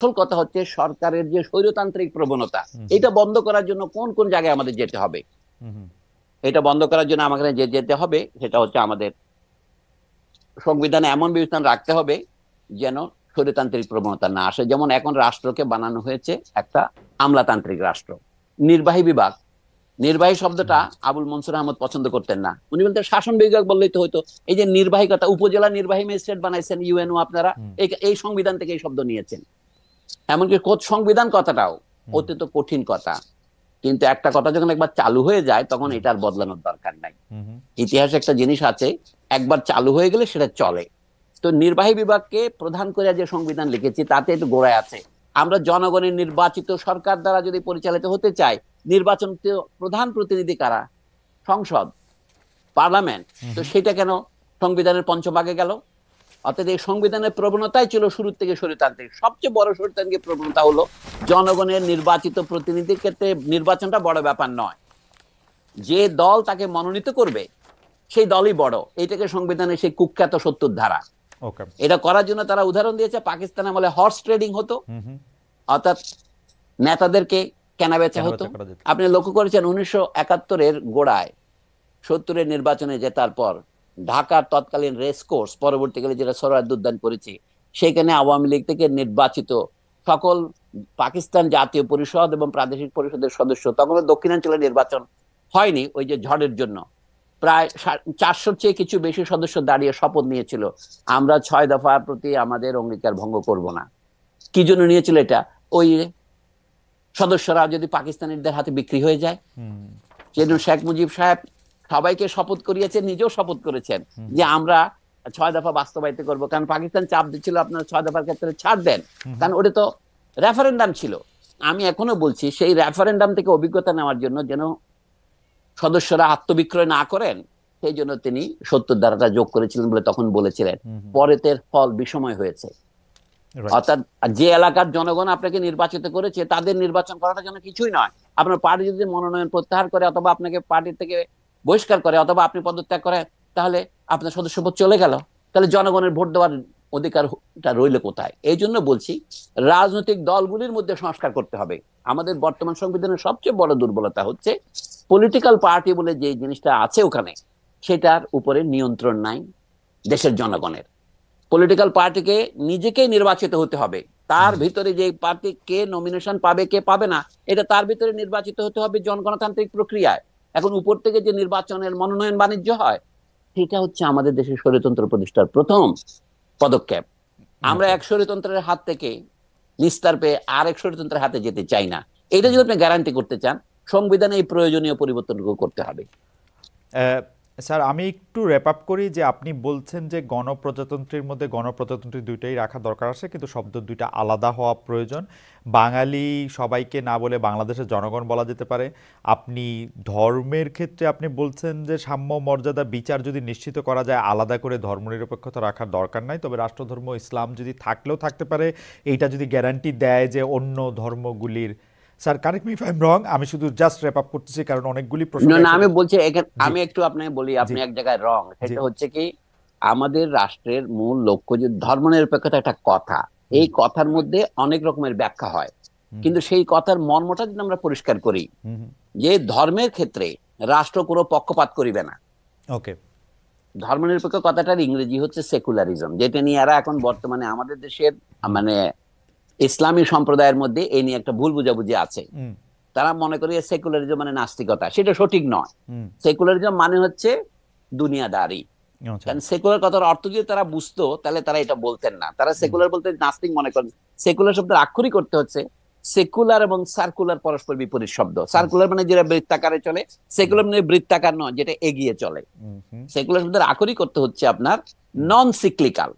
আসল কথা হচ্ছে সরকারের যে স্বৈরতান্ত্রিক প্রবণতা, এটা বন্ধ করার জন্য কোন কোন জায়গায় আমাদের যেতে হবে। এটা বন্ধ করার জন্য আমাকে যে যেতে হবে সেটা হচ্ছে আমাদের সংবিধানে এমন বিধান রাখতে হবে যেন স্বৈরতান্ত্রিক প্রবণতা না আসে। যেমন এখন রাষ্ট্রকে বানানো হয়েছে একটা আমলাতান্ত্রিক রাষ্ট্র। নির্বাহী বিভাগ, নির্বাহী শব্দটা আবুল মনসুর আহমদ পছন্দ করতেন না। উনি বলতেন শাসন বিভাগ বললেই তো হয়তো। এই যে নির্বাহী কথা, উপজেলা নির্বাহী ম্যাজিস্ট্রেট বানাইছেন ইউএনও, আপনারা এই সংবিধান থেকে এই শব্দ নিয়েছেন। এমনকি সংবিধান কথাটাও অত্যন্ত কঠিন কথা, কিন্তু একটা কথা যখন একবার চালু হয়ে যায় তখন এটার বদলানোর দরকার নাই। ইতিহাসে একটা জিনিস আছে, একবার চালু হয়ে গেলে সেটা চলে। তো নির্বাহী বিভাগকে প্রধান করে যে সংবিধান লিখেছি তাতে একটু গোড়ায় আছে, আমরা জনগণের নির্বাচিত সরকার দ্বারা যদি পরিচালিত হতে চাই, নির্বাচন প্রধান প্রতিনিধি কারা? সংসদ, পার্লামেন্ট। তো সেটা কেন সংবিধানের পঞ্চম ভাগে গেল? অর্থাৎ এই সংবিধানের প্রবণতাই ছিল শুরু থেকে স্বৈরতান্ত্রিক। সবচেয়ে বড় স্বৈরতান্ত্রিক প্রবণতা হলো জনগণের নির্বাচিত প্রতিনিধির ক্ষেত্রে নির্বাচনটা বড় ব্যাপার নয়, যে দল তাকে মনোনীত করবে সেই দলই বড়। এইটাকে সংবিধানের সেই কুখ্যাত ৭০ ধারা। এটা করার জন্য তারা উদাহরণ দিয়েছে, পাকিস্তান আমলে হর্স ট্রেডিং হতো, অর্থাৎ নেতাদেরকে কেনা বেচা হতো। আপনি লক্ষ্য করেছেন ১৯৭১-এর গোড়ায় ৭০-এর নির্বাচনে জেতার পর ঢাকার তৎকালীন রেস কোর্স, পরবর্তীকালে যেটা সোহরাওয়ার্দী উদ্যান করেছে, সেখানে আওয়ামী লীগ থেকে নির্বাচিত সকল পাকিস্তান জাতীয় পরিষদ এবং প্রাদেশিক পরিষদের সদস্য, তখন দক্ষিণাঞ্চলের নির্বাচন হয়নি ওই যে ঝড়ের জন্য, প্রায় ৪০০-র চেয়ে কিছু বেশি সদস্য দাঁড়িয়ে শপথ নিয়েছিল, আমরা ৬ দফার প্রতি আমাদের অঙ্গীকার ভঙ্গ করব না। কি জন্য নিয়েছিল এটা? ওই সদস্যরা যদি পাকিস্তানিদের হাতে বিক্রি হয়ে যায়। সেজন্য শেখ মুজিব সাহেব সবাইকে শপথ করিয়েছেন, নিজেও শপথ করেছেন যে আমরা ৬ দফা বাস্তবায়িত করব। কারণ পাকিস্তান চাপ দিচ্ছিল আপনারা ৬ দফার ক্ষেত্রে ছাড় দেন, কারণ ওটা তো রেফারেন্ডাম ছিল। আমি এখনো বলছি সেই রেফারেন্ডাম থেকে অভিজ্ঞতা নেওয়ার জন্য যেন সদস্যরা আত্মবিক্রয় না করেন, সেই জন্য তিনি ৭০ ধারাটা যোগ করেছিলেন বলে তখন বলেছিলেন। পরের ফল বিষময় হয়েছে। অর্থাৎ যে এলাকার জনগণ আপনাকে নির্বাচিত করেছে তাদের নির্বাচন করাটা যেন কিছুই নয়। আপনার পার্টি যদি মনোনয়ন প্রত্যাহার করে অথবা আপনাকে পার্টি থেকে বহিষ্কার করে অথবা আপনি পদত্যাগ করে, তাহলে আপনার সদস্যপদ চলে গেল, তাহলে জনগণের ভোট দেওয়ার অধিকারটা রইল কোথায়? এই জন্য বলছি রাজনৈতিক দলগুলির মধ্যে সংস্কার করতে হবে। আমাদের বর্তমান সংবিধানের সবচেয়ে বড় দুর্বলতা হচ্ছে পলিটিক্যাল পার্টি বলে যে জিনিসটা আছে ওখানে, সেটার উপরে নিয়ন্ত্রণ নাই দেশের জনগণের। পলিটিক্যাল পার্টিকে নিজেকেই নির্বাচিত হতে হবে, তার ভিতরে যে পার্টি কে নমিনেশন পাবে কে পাবে না এটা তার ভিতরে নির্বাচিত হতে হবে জনগণতান্ত্রিক প্রক্রিয়ায়। এখন উপর থেকে যে নির্বাচনের মনোনয়ন বাণিজ্য হয়, সেটা হচ্ছে আমাদের দেশের স্বৈরতন্ত্র প্রতিষ্ঠার প্রথম পদক্ষেপ। আমরা এক স্বৈরতন্ত্রের হাত থেকে নিস্তার পেয়ে আরেক স্বৈরতন্ত্রের হাতে যেতে চাই না। এটা যদি আপনি গ্যারান্টি করতে চান, সংবিধানে এই প্রয়োজনীয় পরিবর্তনগুলো করতে হবে। স্যার, আমি একটু র্যাপ আপ করি যে আপনি বলছেন যে গণপ্রজাতন্ত্রের মধ্যে গণপ্রজাতন্ত্রী দুইটাই রাখা দরকার আছে, কিন্তু শব্দ দুইটা আলাদা হওয়া প্রয়োজন। বাঙালি সবাইকে না বলে বাংলাদেশের জনগণ বলা যেতে পারে। আপনি ধর্মের ক্ষেত্রে আপনি বলছেন যে সাম্য মর্যাদা বিচার যদি নিশ্চিত করা যায়, আলাদা করে ধর্মনিরপেক্ষতা রাখার দরকার নাই, তবে রাষ্ট্রধর্ম ইসলাম যদি থাকলেও থাকতে পারে, এইটা যদি গ্যারান্টি দেয় যে অন্য ধর্মগুলির। Sir, correct me if I am wrong, আমি শুধু জাস্ট র্যাপ আপ করতেছি কারণ অনেকগুলি প্রশ্ন। না, আমি বলছি আমি একটু আপনাকে বলি, আপনি এক জায়গায় রং। সেটা হচ্ছে কি, আমাদের রাষ্ট্রের মূল লক্ষ্য যে ধর্মনিরপেক্ষতা একটা কথা, এই কথার মধ্যে অনেক রকমের ব্যাখ্যা হয়, কিন্তু সেই কথার মর্মটা যদি আমরা পরিষ্কার করি যে ধর্মের ক্ষেত্রে রাষ্ট্র কোনো পক্ষপাত করিবে না। ওকে। ধর্মনিরপেক্ষ কথাটার ইংরেজি হচ্ছে সেকুলারিজম, যেটা নিয়ে এরা এখন বর্তমানে আমাদের দেশের মানে ইসলামী সম্প্রদায়ের মধ্যে এই নিয়ে একটা ভুল বুঝাবুঝি আছে। তারা মনে করে সেকুলারিজম মানে নাস্তিকতা, সেটা সঠিক নয়। সেকুলারিজম মানে হচ্ছে দুনিয়াদারি। কারণ সেকুলার কথার অর্থ যদি তারা বুঝতো তাহলে তারা এটা বলতেন না। তারা সেকুলার বলতে নাস্তিক মনে করেন। সেকুলার শব্দের আক্ষরিক করতে হচ্ছে সেকুলার এবং সার্কুলার পরস্পর বিপরীত শব্দ। সার্কুলার মানে যেটা বৃত্তাকারে চলে, সেকুলার মানে বৃত্তাকার নয়, যেটা এগিয়ে চলে। সেকুলার শব্দের আক্ষরিক করতে হচ্ছে আপনার নন সিক্লিক্যাল,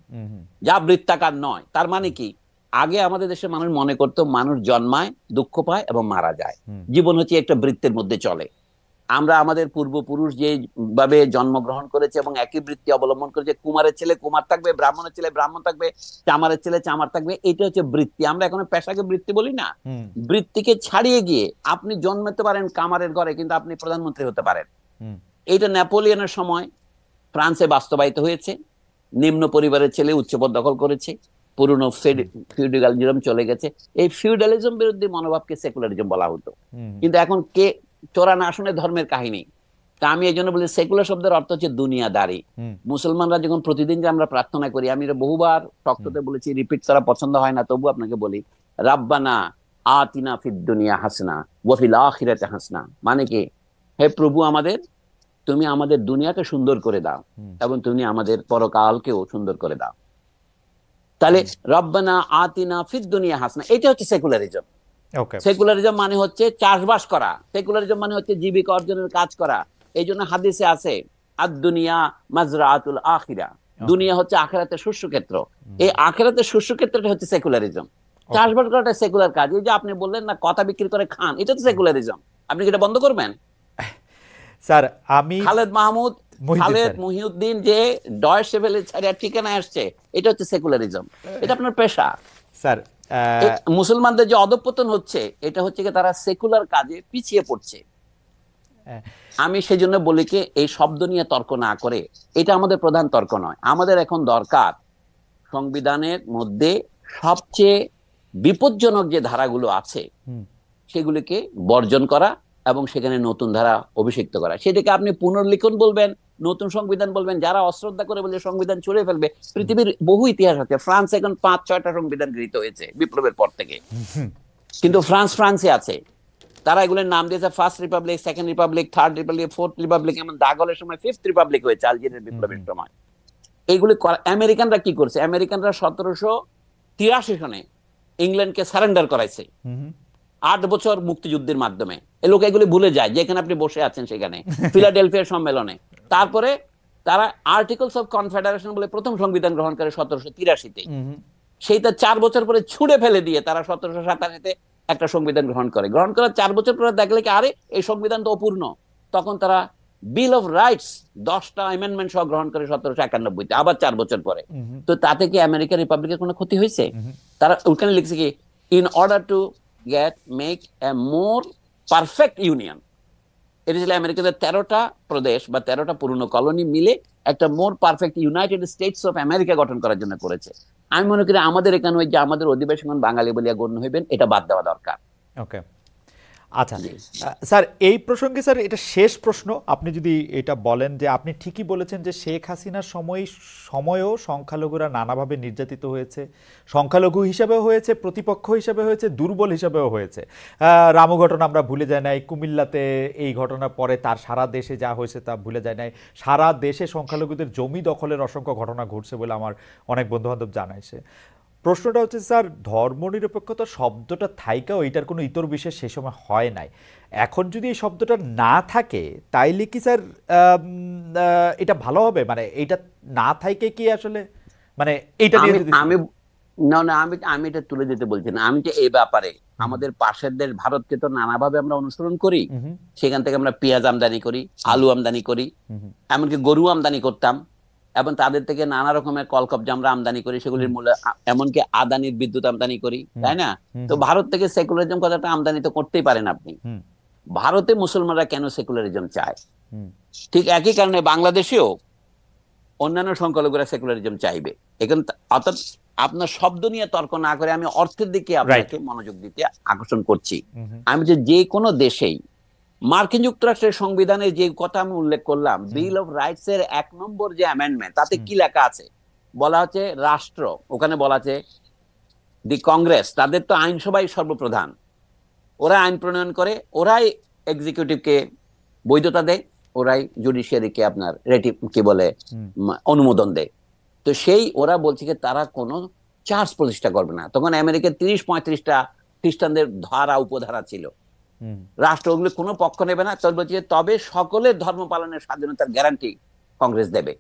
যা বৃত্তাকার নয়। তার মানে কি, আগে আমাদের দেশের মানুষ মনে করতো মানুষ জন্মায়, দুঃখ পায় এবং মারা যায়, জীবন হচ্ছে একটা বৃত্তের মধ্যে চলে। আমরা আমাদের পূর্বপুরুষ যে ভাবে জন্মগ্রহণ করেছে এবং একই বৃত্তি অবলম্বন করেছে, কুমারের ছেলে কুমার থাকবে, ব্রাহ্মণের ছেলে ব্রাহ্মণ থাকবে, চামারের ছেলে চামার থাকবে, এটা হচ্ছে বৃত্তি। আমরা এখন পেশাকে বৃত্তি বলি না। বৃত্তিকে ছাড়িয়ে গিয়ে আপনি জন্মাতে পারেন কামারের ঘরে, কিন্তু আপনি প্রধানমন্ত্রী হতে পারেন। এইটা নেপোলিয়নের সময় ফ্রান্সে বাস্তবায়িত হয়েছে। নিম্ন পরিবারের ছেলে উচ্চ পদ দখল করেছে, পুরনো ফিউডালিজম চলে গেছে। এই ফিউডালিজম বিরোধী মনোভাবকে সেকুলারিজম বলা হতো। কিন্তু এখন কে চোরানা আসনে ধর্মের কাহিনী। তা আমি এই জন্য বলি সেকুলার শব্দের অর্থ হচ্ছে দুনিয়াদারি। মুসলমানরা যখন প্রতিদিন যে আমরা প্রার্থনা করি, আমি এটা বহুবার টকশোতে বলেছি, রিপিট করা পছন্দ হয় না, তবু আপনাকে বলি, রাব্বানা আতিনা ফিদ দুনিয়া হাসনা ওয়া ফিল আখিরাতি হাসনা। মানে কি, হে প্রভু আমাদের, তুমি আমাদের দুনিয়াকে সুন্দর করে দাও এবং তুমি আমাদের পরকালকেও সুন্দর করে দাও। তাহলে রব্বানা আতিনা ফিদ দুনিয়া হাসনা, এটা হচ্ছে সেকুলারিজম। সেকুলারিজম মানে হচ্ছে চাষবাস করা, সেকুলারিজম মানে হচ্ছে জীবিকা অর্জনের কাজ করা। এই জন্য হাদিসে আছে আদ দুনিয়া মাজরাআতুল আখিরা, দুনিয়া হচ্ছে আখিরাতের শস্যক্ষেত্র। এই আখিরাতের শস্যক্ষেত্রটা হচ্ছে সেকুলারিজম। চাষবাস করাটা সেকুলার কাজ। এই যে আপনি বললেন না কথা বিক্রি করে খান, এটা তো সেকুলারিজম। আপনি কি এটা বন্ধ করবেন? স্যার আমি খালেদ মাহমুদ, খালেদ মহিউদ্দিন যে ডয়েশ লেভেলে ছাড়া ঠিকানা আসছে, এটা হচ্ছে সেকুলারিজম। এটা আপনার পেশা। স্যার মুসলমানদের যে অধঃপতন হচ্ছে, এটা হচ্ছে কি তারা সেকুলার কাজে পিছিয়ে পড়ছে। আমি সেই জন্য বলি কি, এই শব্দ নিয়ে তর্ক না করে, এটা আমাদের প্রধান তর্ক নয়। আমাদের এখন দরকার সংবিধানের মধ্যে সবচেয়ে বিপজ্জনক যে ধারাগুলো আছে সেগুলিকে বর্জন করা এবং সেখানে নতুন ধারা অভিষিক্ত করা। সেটাকে আপনি পুনর্লিখন বলবেন, নতুন সংবিধান বলবেন। যারা অশ্রদ্ধা করে বলে সংবিধান ছুড়ে ফেলবে, পৃথিবীর বহু ইতিহাস আছে। ফ্রান্স এখন 5-6টা সংবিধান গৃহীত হয়েছে বিপ্লবের পর থেকে, কিন্তু ফ্রান্সে আছে। তারা এগুলোর নাম দিয়েছে first Republic, second Republic, third Republic, fourth Republic, এমন দাগলের সময় ফিফথ রিপাবলিক হয়েছে আলজেরিয়ার বিপ্লবের সময়। এইগুলি আমেরিকানরা কি করছে? আমেরিকানরা 1783 সনে ইংল্যান্ডকে সারেন্ডার করাইছে 8 বছর মুক্তিযুদ্ধের মাধ্যমে। এই লোক এগুলি ভুলে যায়, যেখানে আপনি বসে আছেন সেখানে ফিলাডেলফিয়া সম্মেলনে। তারপরে তারা আর্টিকেলস অফ কনফেডারেশন বলে প্রথম সংবিধান গ্রহণ করে 1783-তে। সেইটা 4 বছর পরে ছুড়ে ফেলে দিয়ে তারা 1787-তে একটা সংবিধান গ্রহণ করার 4 বছর পরে দেখলে কি, আরে এই সংবিধান তো অপূর্ণ। তখন তারা বিল অফ রাইটস 10টা অ্যামেন্ডমেন্ট সহ গ্রহণ করে 1791-তে, আবার 4 বছর পরে। তো তাতে কি আমেরিকা রিপাবলিকের কোনো ক্ষতি হয়েছে? তারা ওখানে লিখছে কি, in order to make a more perfect union. এটা ছিল আমেরিকাদের 13টা প্রদেশ বা 13টা পুরনো কলোনি মিলে একটা মোর perfect United states of America গঠন করার জন্য করেছে। আমি মনে করি আমাদের এখানে ওই যে আমাদের অধিবাসীগণ বাঙালি বলিয়া গণ্য হইবেন, এটা বাদ দেওয়া দরকার। ওকে, আচ্ছা স্যার, এই প্রসঙ্গে স্যার এটা শেষ প্রশ্ন, আপনি যদি এটা বলেন যে আপনি ঠিকই বলেছেন যে শেখ হাসিনার সময়ও সংখ্যালঘুরা নানাভাবে নির্যাতিত হয়েছে, সংখ্যালঘু হিসাবেও হয়েছে, প্রতিপক্ষ হিসাবে হয়েছে, দুর্বল হিসাবেও হয়েছে। রামু ঘটনা আমরা ভুলে যাই নাই, কুমিল্লাতে এই ঘটনার পরে তার সারা দেশে যা হয়েছে তা ভুলে যায় নাই। সারা দেশে সংখ্যালঘুদের জমি দখলের অসংখ্য ঘটনা ঘটছে বলে আমার অনেক বন্ধুবান্ধব জানাইছে। প্রশ্নটা হচ্ছে স্যার, ধর্মনিরপেক্ষতা শব্দটা থাইকাও এটার কোনো ইতর বিশেষ সেই সময় হয় নাই। এখন যদি এই শব্দটা না থাকে তাইলে কি স্যার এটা ভালো হবে? মানে এটা না থাইকে কি আসলে, মানে এইটা আমি এটা তুলে দিতে বলছি না। আমি যে এই ব্যাপারে আমাদের পাশের দেশ ভারতকে তো নানাভাবে আমরা অনুসরণ করি। সেখান থেকে আমরা পেঁয়াজ আমদানি করি, আলু আমদানি করি, এমনকি গরু আমদানি করতাম, এবং তাদের থেকে নানা রকমের কলকবজা আমরা আমদানি করি, সেগুলির মূল্য, এমনকি আদানির বিদ্যুৎ আমদানি করি, তাই না? তো ভারত থেকে সেকুলারিজম কথাটা আমদানি তো করতেই পারেন আপনি। ভারতে মুসলমানরা কেন সেকুলারিজম চায়? ঠিক একই কারণে বাংলাদেশেও অন্যান্য সংখ্যালঘুরা সেকুলারিজম চাইবে। এখানে অর্থাৎ আপনার শব্দ নিয়ে তর্ক না করে আমি অর্থের দিকে আপনাকে মনোযোগ দিতে আকর্ষণ করছি। আমি যে কোনো দেশেই মার্কিন যুক্তরাষ্ট্রের সংবিধানে যে কথা আমি উল্লেখ করলাম, বিল অফ রাইটস এর 1 নম্বর যে অ্যামেন্ডমেন্ট, তাতে কি লেখা আছে? বলা হচ্ছে রাষ্ট্র, ওখানে বলা আছে দি কংগ্রেস, তাদের তো আইনসভাই সর্বপ্রধান, ওরা আইন প্রণয়ন করে, ওরাই এক্সিকিউটিভকে বৈধতা দেয়, ওরাই জুডিশিয়ারিকে আপনার কি বলে অনুমোদন দেয়। তো সেই ওরা বলছে যে তারা কোনো চার্জ প্রতিষ্ঠা করবে না। তখন আমেরিকার 30-35টা খ্রিস্টানদের ধারা উপধারা ছিল, রাষ্ট্র ওগুলো কোনো পক্ষ নেবে না। তবে সকলের ধর্ম পালনের স্বাধীনতার গ্যারান্টি কংগ্রেস দেবে।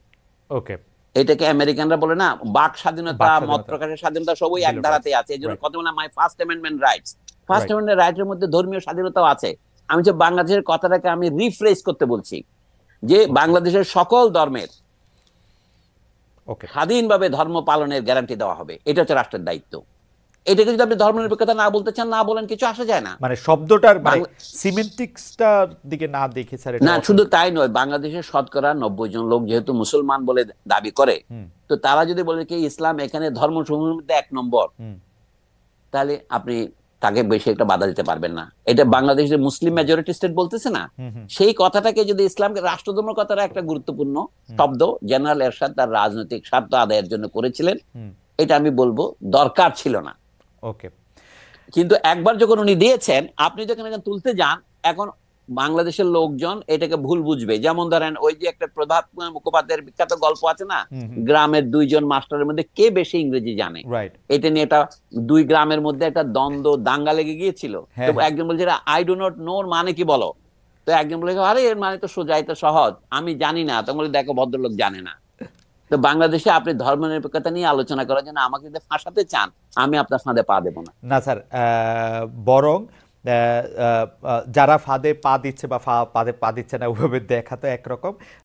ওকে, এটাকে আমেরিকানরা বলে না বাক স্বাধীনতা, মত প্রকাশের স্বাধীনতা, সবই এক ধারাতে আছে। এই জন্য কত বলে my first amendment rights. First amendment রাইটের মধ্যে ধর্মীয় স্বাধীনতাও আছে। আমি যে বাংলাদেশের কথাটাকে আমি রিফ্রেশ করতে বলছি, যে বাংলাদেশের সকল ধর্মের স্বাধীনভাবে ধর্ম পালনের গ্যারান্টি দেওয়া হবে। এটা হচ্ছে রাষ্ট্রের দায়িত্ব। এটাকে যদি আপনি ধর্মনিরপেক্ষতা না বলতে চান, না বলেন, কিছু আসা যায় না। মানে শব্দটার মানে বাংলা সিমেন্টিক্সটার দিকে না দেখে স্যার এটা না, অর্থ। শুধু তাই নয়, বাংলাদেশের শতকরা 90 জন লোক যেহেতু মুসলমান বলে দাবি করে, হুম তো তারা যদি বলে কি ইসলাম এখানে ধর্মসমূহের মধ্যে 1 নম্বর, হুম তাহলে আপনি তাকে বেশি একটা বাধা দিতে পারবেন না। এটা বাংলাদেশের মুসলিম মেজরিটি স্টেট বলতেছে না, হুম হুম সেই কথাটাকে যদি ইসলামকে রাষ্ট্রধর্ম কথাটা একটা গুরুত্বপূর্ণ হুম শব্দ, জেনারেল এরশাদ তার রাজনৈতিক স্বার্থ আদায়ের জন্য করেছিলেন, হুম এটা আমি বলবো দরকার ছিল না। ওকে কিন্তু একবার যখন উনি দিয়েছেন, আপনি যখন এখানে তুলতে যান, এখন বাংলাদেশের লোকজন এটাকে ভুল বুঝবে। যেমন ধরেন ওই যে একটা প্রভাত মুখোপাধ্যায়ের বিখ্যাত গল্প আছে না, হুম হুম গ্রামের 2 জন মাস্টারের মধ্যে কে বেশি ইংরেজি জানে, রাইট এটা নিয়ে একটা 2 গ্রামের মধ্যে একটা দ্বন্দ্ব দাঙ্গা লেগে গিয়েছিল। তো হ্যাঁ হ্যাঁ একজন বলছে আই ডো নট নো মানে কি বলো, তো একজন বলে আরে এর মানে তো সোজা, এটা সহজ, আমি জানি না। তখন বলে দেখো ভদ্রলোক জানে না। তো বাংলাদেশে আপনি ধর্মনিরপেক্ষতা নিয়ে আলোচনা করার জন্য আমাকে যদি ফাঁসাতে চান, আমি আপনার ফাঁদে পা দেবো না। না স্যার, বরং যারা ফাঁদে পা দিচ্ছে বা ফাঁদে পা দিচ্ছে না ওইভাবে দেখা তো একরকম,